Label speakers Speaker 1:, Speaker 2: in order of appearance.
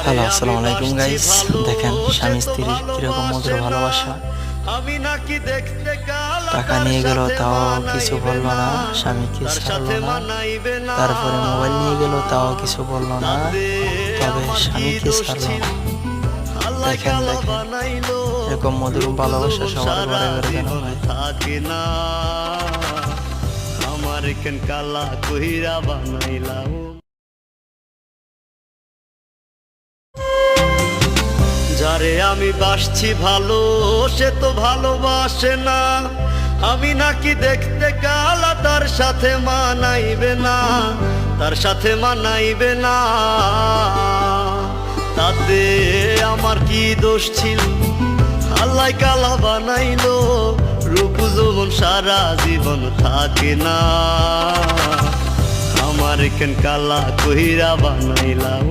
Speaker 1: Hello, আসসালামু আলাইকুম guys. দেখেন স্বামী স্ত্রীর কিরকম মধুর ভালোবাসা। টাকা নিয়ে গেল তাও কিছু বললো না, স্বামীকে ছাড়লো না। তারপরে মোবাইল নিয়ে গেল তাও কিছু বললো না, তবে স্বামীকে ছাড়লো না। দেখেন দেখেন এরকম মধুর ভালোবাসা সবার ঘরে ঘরে যেন হয়।
Speaker 2: আমার কেন কালা কইরা বানাইলাম। যারে আমি বাসছি ভালো সে তো ভালোবাসে না। আমি নাকি দেখতে কালা, তার সাথে মানাইবে না, তার সাথে মানাইবে না। তাতে আমার কি দোষ ছিল? আল্লাহ কালা বানাইলো, রূপ যৌবন সারা জীবন থাকে না। আমার কেন কালা কইরা বানাইলাম।